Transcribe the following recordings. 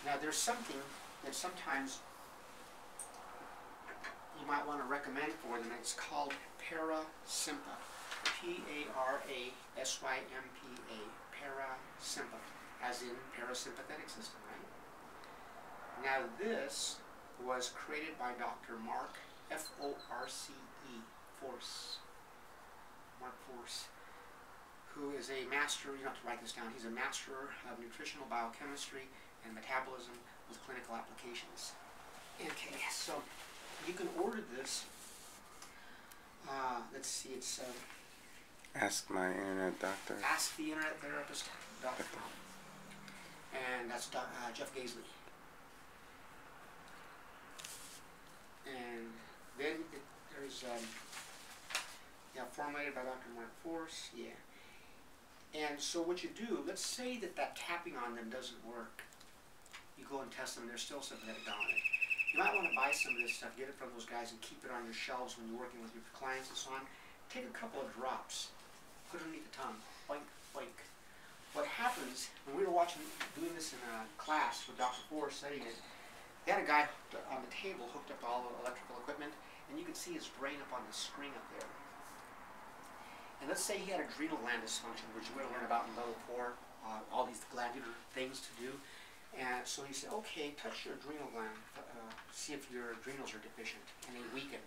Now there's something that sometimes you might want to recommend for them. It's called parasympa. P-A-R-A-S-Y-M-P-A. Parasympa, as in parasympathetic system, right? Now this was created by Dr. Mark, F-O-R-C-E, Force. Mark Force, who is a master, you don't have to write this down, he's a master of nutritional biochemistry and metabolism with clinical applications. Okay, so you can order this. Let's see, it's Ask My Internet Doctor. AskTheInternetTherapist.com. And that's Jeff Gaisley. And then there's formulated by Dr. Mark Force, And so what you do, let's say that tapping on them doesn't work. You go and test them, they're still sympathetic dominant. You might want to buy some of this stuff, get it from those guys, and keep it on your shelves when you're working with your clients and so on. Take a couple of drops, put it underneath the tongue, boink, boink. What happens, when we were doing this in a class with Dr. Force studying it, they had a guy on the table hooked up to all the electrical equipment, and you could see his brain up on the screen up there. And let's say he had adrenal gland dysfunction, which you're going to learn about in level 4, all these glandular things to do. And so he said, okay, touch your adrenal gland, see if your adrenals are deficient. And they weaken.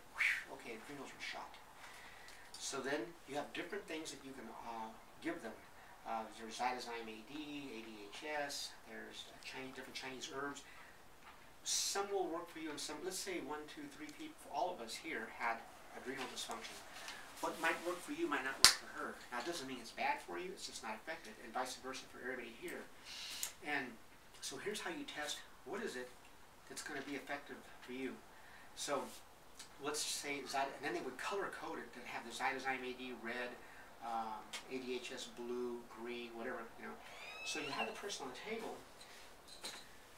Okay, adrenals are shot. So then you have different things that you can give them. There's cytosine AD, ADHS, there's different Chinese herbs. Some will work for you, and some, let's say 1, 2, 3 people, all of us here had adrenal dysfunction. What might work for you might not work for her. Now, it doesn't mean it's bad for you, it's just not effective, and vice versa for everybody here. And so here's how you test what is it that's going to be effective for you. So let's say, and then they would color code it to have the cytosine AD red, ADHS blue, green, whatever, you know. So you have the person on the table,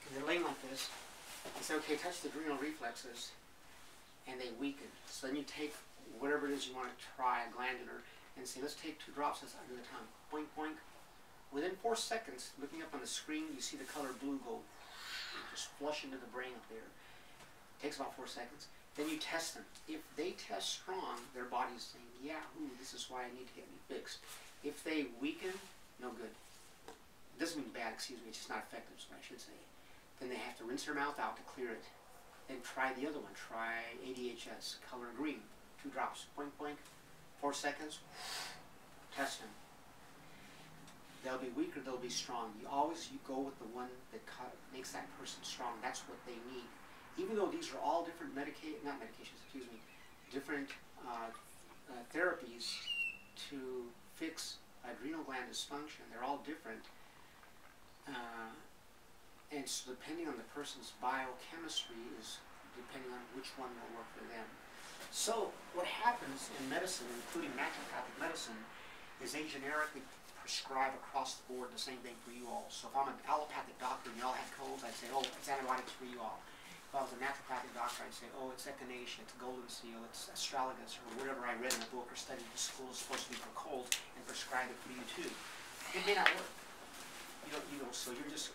and they're laying like this, and say, okay, touch the adrenal reflexes, and they weaken. So then you take whatever it is you want to try, a glandular, and say, let's take 2 drops under the tongue. Boink, boink. Within 4 seconds, looking up on the screen, you see the color blue go just flush into the brain up there. It takes about 4 seconds. Then you test them. If they test strong, their body's saying, yeah, this is why I need to get me fixed. If they weaken, no good. It doesn't mean bad, excuse me, it's just not effective, is what I should say. Then they have to rinse their mouth out to clear it. Then try the other one. Try ADHS, color green. 2 drops. Boink, boink. 4 seconds. Test them. They'll be weak or they'll be strong. You go with the one that makes that person strong. That's what they need. Even though these are all different different therapies to fix adrenal gland dysfunction. They're all different. And so depending on the person's biochemistry is depending on which one will work for them. So what happens in medicine, including naturopathic medicine, is they generically prescribe across the board the same thing for you all. So if I'm an allopathic doctor and you all have colds, I'd say, oh, it's antibiotics for you all. If I was a naturopathic doctor, I'd say, oh, it's echinacea, it's golden seal, it's astragalus, or whatever I read in a book or studied at school is supposed to be for colds, and prescribe it for you too. It may not work. So you're just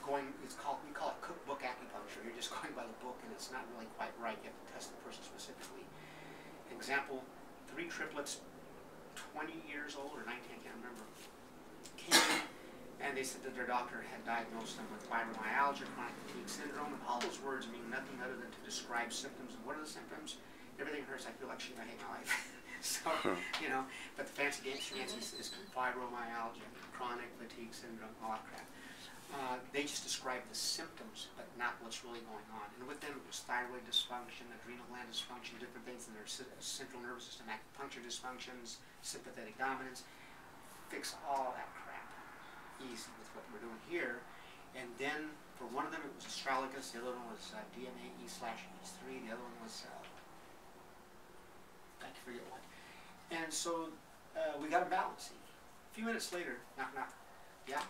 going, we call it cookbook acupuncture. You're just going by the book, and it's not really quite right. You have to test the person specifically. Example, 3 triplets, 20 years old, or 19, I can't remember, came in, and they said that their doctor had diagnosed them with fibromyalgia, chronic fatigue syndrome, and all those words mean nothing other than to describe symptoms. And what are the symptoms? Everything hurts. I feel like shit. I hate my life. So, but the fancy is fibromyalgia, chronic fatigue syndrome, all that crap. They just describe the symptoms, but not what's really going on. And with them, it was thyroid dysfunction, adrenal gland dysfunction, different things in their central nervous system, acupuncture dysfunctions, sympathetic dominance. Fix all that crap easy with what we're doing here. And then for one of them, it was astragalus. The other one was DMA/E3. The other one was I forget what. And so we got a balancing. A few minutes later, knock, knock. Yeah?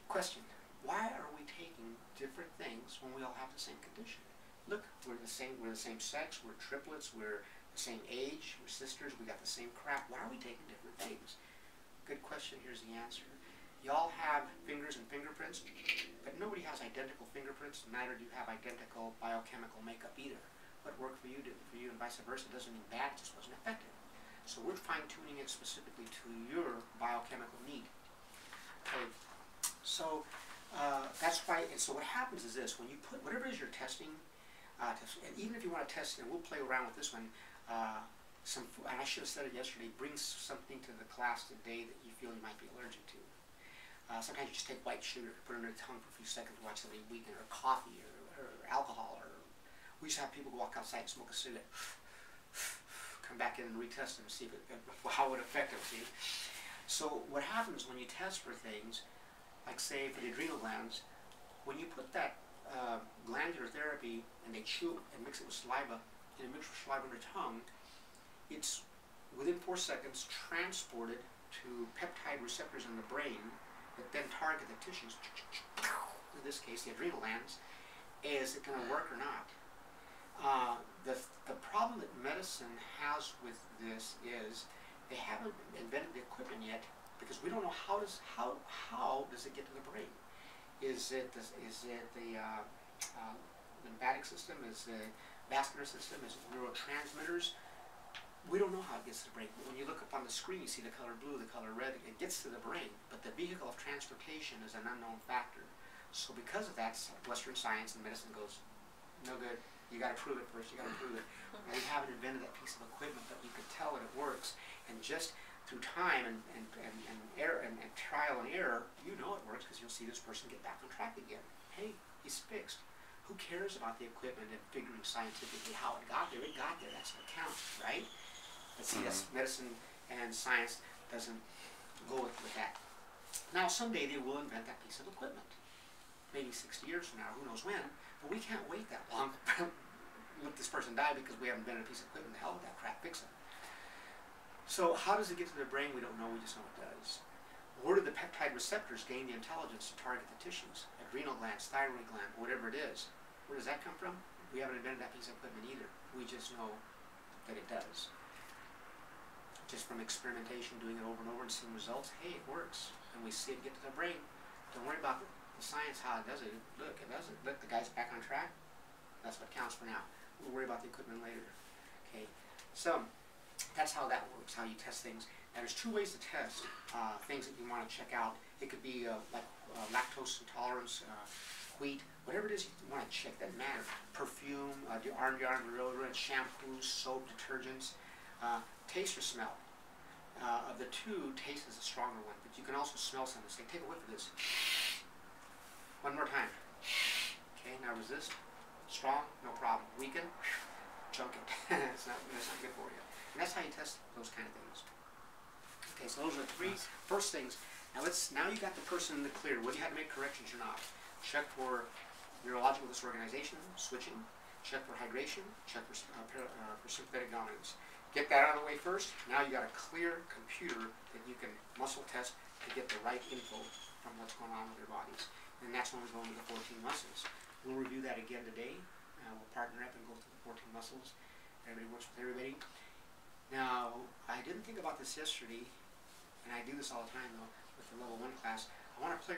Question. Why are we taking different things when we all have the same condition? Look, we're the same sex, we're triplets, we're the same age, we're sisters, we got the same crap. Why are we taking different things? Good question. Here's the answer. You all have fingers and fingerprints, but nobody has IQ. identical fingerprints, neither do you have identical biochemical makeup either. What worked for you didn't for you, and vice versa. It doesn't mean bad, it just wasn't effective. So we're fine-tuning it specifically to your biochemical need. Okay, so that's why, and so what happens is this, when you put whatever it is you're testing, and even if you want to test, and we'll play around with this one, and I should have said it yesterday, bring something to the class today that you feel you might be allergic to. Sometimes you just take white sugar, put it under the tongue for a few seconds, watch somebody eating it, or coffee, or alcohol, or we used to have people go walk outside and smoke a cigarette, come back in and retest them and see how it would affect them, see? So what happens when you test for things, like say for the adrenal glands, when you put that glandular therapy and they chew it and mix it with saliva, and mix with saliva on their tongue, it's within 4 seconds transported to peptide receptors in the brain that then target the tissues, in this case the adrenal glands. Is it going to work or not? The problem that medicine has with this is they haven't invented the equipment yet, because we don't know how does it get to the brain. Is it the lymphatic system? Is it vascular system? Is it neurotransmitters? We don't know how it gets to the brain. When you look up on the screen, you see the color blue, the color red. It gets to the brain, but the vehicle of transportation is an unknown factor. So because of that, Western science and medicine goes, no good. You got to prove it first. You got to prove it. We haven't invented that piece of equipment, but you can tell that it works. And just through time and error and trial and error, you know it works, because you'll see this person get back on track again. Hey, he's fixed. Who cares about the equipment and figuring scientifically how it got there? It got there. That's what counts, right? But see, that's medicine and science doesn't go with that. Now, someday they will invent that piece of equipment. Maybe 60 years from now, who knows when, but we can't wait that long. Let this person die because we haven't invented a piece of equipment. The hell with that crap, fix it. So how does it get to the brain? We don't know, we just know it does. Where do the peptide receptors gain the intelligence to target the tissues? Adrenal glands, thyroid gland, whatever it is. Where does that come from? We haven't invented that piece of equipment either. We just know that it does. Just from experimentation, doing it over and over and seeing results, hey, it works. And we see it get to the brain. Don't worry about the science, how it does it. Look, it does it. Look, the guy's back on track. That's what counts for now. We'll worry about the equipment later. Okay, so that's how that works, how you test things. Now, there's 2 ways to test things that you want to check out. It could be like lactose intolerance, wheat, whatever it is you want to check, doesn't matter. Perfume, arm deodorant, shampoos, soap, detergents, taste or smell. Of the 2, taste is a stronger one, but you can also smell something. Say, take a whiff of this. One more time. Okay, now resist. Strong, no problem. Weaken, chunk it. It's not good for you. And that's how you test those kind of things. Okay, so those are the 3 first things. Now you got the person in the clear. Whether you had to make corrections or not. Check for neurological disorganization, switching. Check for hydration. Check for sympathetic dominance. Get that out of the way first. Now you got a clear computer that you can muscle test to get the right info from what's going on with their bodies. And that's when we go into the 14 muscles. We'll review that again today. We'll partner up and go through the 14 muscles. Everybody works with everybody. Now, I didn't think about this yesterday, and I do this all the time though with the level 1 class. I want to play